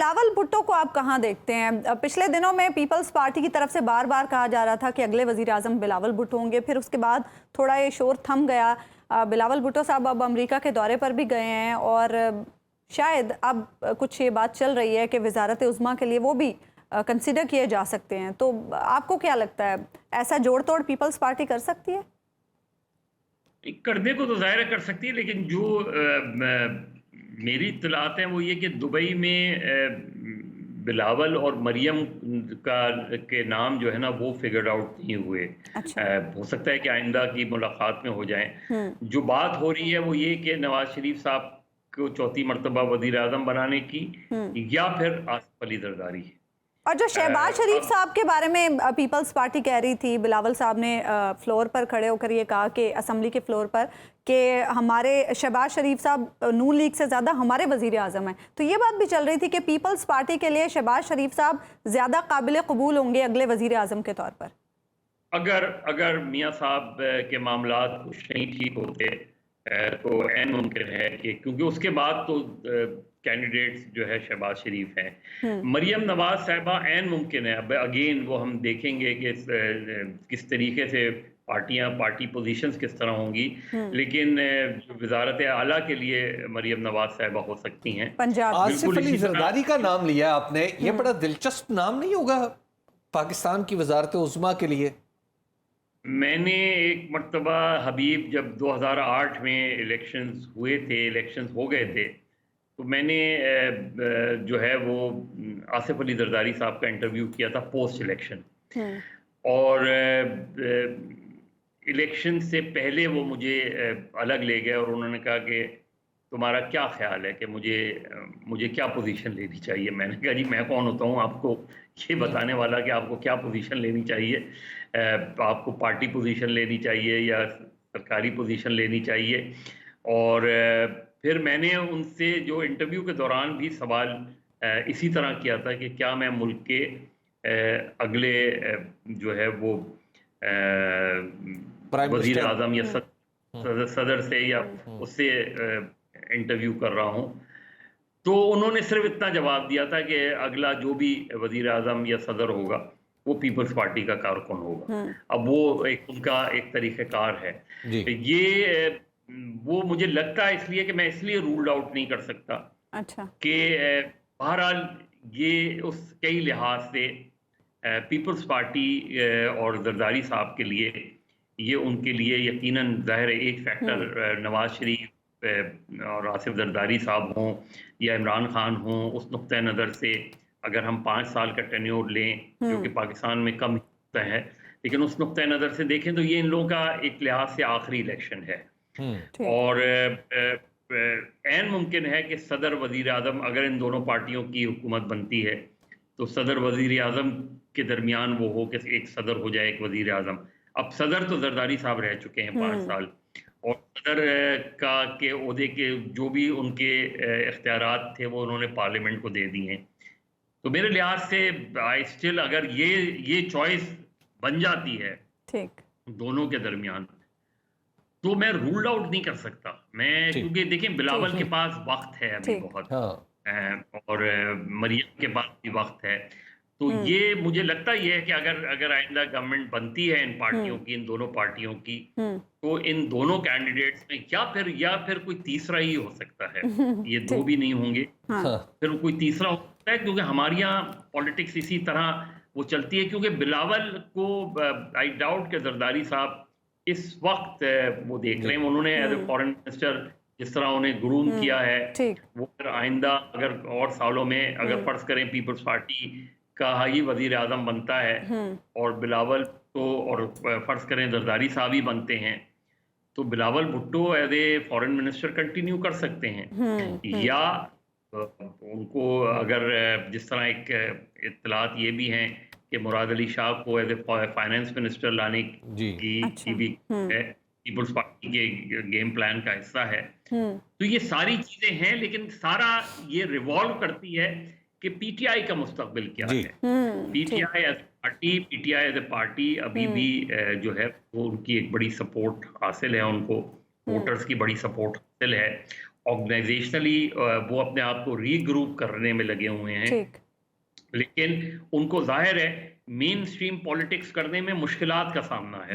बिलावल भुट्टो को आप कहाँ देखते हैं? पिछले दिनों में पीपल्स पार्टी की तरफ से बार बार कहा जा रहा था कि अगले वजीर आजम बिलावल भुट्टो होंगे, फिर उसके बाद थोड़ा ये शोर थम गया। बिलावल भुट्टो साहब अब अमेरिका के दौरे पर भी गए हैं और शायद अब कुछ ये बात चल रही है कि वजारत उज़्मा के लिए वो भी कंसिडर किए जा सकते हैं। तो आपको क्या लगता है, ऐसा जोड़ तोड़ पीपल्स पार्टी कर सकती है? करने को तो ज़ाहिर कर सकती है, लेकिन जो मेरी इत्तलात हैं वो ये कि दुबई में बिलावल और मरियम के नाम जो है ना वो फिगर आउट नहीं हुए। अच्छा। हो सकता है कि आइंदा की मुलाकात में हो जाएं। जो बात हो रही है वो ये कि नवाज शरीफ साहब को चौथी मरतबा वज़ीर आज़म बनाने की या फिर आसिफ अली जरदारी। और जो शहबाज शरीफ साहब के बारे में पीपल्स पार्टी कह रही थी, बिलावल साहब ने फ्लोर पर खड़े होकर ये कहा कि असेंबली के फ्लोर पर कि हमारे शहबाज शरीफ साहब नून लीग से ज़्यादा हमारे वज़ीर आज़म हैं, तो ये बात भी चल रही थी कि पीपल्स पार्टी के लिए शहबाज शरीफ साहब ज़्यादा काबिल कबूल होंगे अगले वज़ीर आज़म के तौर पर। अगर मियाँ साहब के मामलात कुछ नहीं ठीक होते तो ऐन मुमकिन है कि, क्योंकि उसके बाद तो कैंडिडेट्स जो है शहबाज शरीफ हैं, मरियम नवाज साहिबा ऐन मुमकिन है। अब अगेन वो हम देखेंगे कि किस तरीके से पार्टी पोजीशंस किस तरह होंगी, लेकिन वजारत आला के लिए मरियम नवाज साहिबा हो सकती हैं। आसिफ अली जरदारी का नाम लिया आपने, ये बड़ा दिलचस्प नाम नहीं होगा पाकिस्तान की वजारत उज़्मा के लिए? मैंने एक मरतबा हबीब जब 2008 में इलेक्शंस हुए थे, इलेक्शंस हो गए थे, तो मैंने जो है वो आसिफ अली जरदारी साहब का इंटरव्यू किया था पोस्ट इलेक्शन। और इलेक्शन से पहले वो मुझे अलग ले गए और उन्होंने कहा कि तुम्हारा क्या ख्याल है कि मुझे क्या पोजीशन लेनी चाहिए। मैंने कहा जी मैं कौन होता हूँ आपको ये बताने वाला कि आपको क्या पोजीशन लेनी चाहिए। आपको पार्टी पोजीशन लेनी चाहिए या सरकारी पोजीशन लेनी चाहिए। और फिर मैंने उनसे जो इंटरव्यू के दौरान भी सवाल इसी तरह किया था कि क्या मैं मुल्क के अगले जो है वो वज़ीर आज़म या सदर से या उससे इंटरव्यू कर रहा हूँ। तो उन्होंने सिर्फ इतना जवाब दिया था कि अगला जो भी वज़ीर आज़म या सदर होगा वो पीपल्स पार्टी का कारकुन होगा। अब वो उनका एक तरीक़ेकार है। ये वो मुझे लगता है इसलिए कि मैं इसलिए रूल्ड आउट नहीं कर सकता। अच्छा। कि बहरहाल ये उस कई लिहाज से पीपल्स पार्टी और जरदारी साहब के लिए ये उनके लिए यकीनन ज़ाहिर है एक फैक्टर नवाज शरीफ और आसिफ जरदारी साहब हों या इमरान खान हों, उस नुक्ते नज़र से अगर हम 5 साल का टेन्योर लें जो कि पाकिस्तान में कम होता है, लेकिन उस नुक्ते नज़र से देखें तो ये इन लोगों का एक लिहाज से आखिरी इलेक्शन है। और ऐन मुमकिन है कि सदर वज़ीर आज़म, अगर इन दोनों पार्टियों की हुकूमत बनती है तो सदर वज़ीर आज़म के दरमियान वो हो कि एक सदर हो जाए एक वज़ीर आज़म। अब सदर तो जरदारी साहब रह चुके हैं 5 साल, और सदर का के ओहदे के जो भी उनके इख्तियारात थे वो उन्होंने पार्लियामेंट को दे दिए हैं। तो मेरे लिहाज से आई स्टिल, अगर ये चॉइस बन जाती है ठीक दोनों के दरमियान, तो मैं रूल्ड आउट नहीं कर सकता मैं, क्योंकि देखें बिलावल के पास वक्त है अभी बहुत, और मरियम के पास भी वक्त है। तो ये मुझे लगता ये है कि अगर आइंदा गवर्नमेंट बनती है इन पार्टियों की, इन दोनों पार्टियों की, तो इन दोनों कैंडिडेट्स में या फिर कोई तीसरा ही हो सकता है। ये दो भी नहीं होंगे, फिर कोई तीसरा हो सकता है, क्योंकि हमारे यहाँ पॉलिटिक्स इसी तरह वो चलती है। क्योंकि बिलावल को आई डाउट के जरदारी साहब इस वक्त वो देख रहे हैं, उन्होंने एज ए फॉरेन मिनिस्टर जिस तरह उन्हें ग्रूम किया है, वो फिर आइंदा अगर और सालों में अगर फर्ज करें पीपल्स पार्टी का ही वजीर आजम बनता है और बिलावल तो, और फर्ज करें जरदारी साहब ही बनते हैं, तो Bilawal Bhutto as a foreign minister continue कर सकते हैं। या उनको अगर जिस तरह एक इत्तलात ये भी हैं कि मुराद अली शाह को एज ए फाइनेंस मिनिस्टर लाने की भी है, पीपल्स पार्टी के गेम प्लान का हिस्सा है। तो ये सारी चीजें हैं, लेकिन सारा ये रिवॉल्व करती है कि पीटीआई का मुस्तकबिल क्या है। पीटीआई एज ए पार्टी अभी भी जो है वो उनकी एक बड़ी सपोर्ट हासिल है, उनको वोटर्स की बड़ी सपोर्ट हासिल है, ऑर्गेनाइजेशनली वो अपने आप को रीग्रुप करने में लगे हुए हैं, ठीक। लेकिन उनको जाहिर है मेन स्ट्रीम पॉलिटिक्स करने में मुश्किलात का सामना है।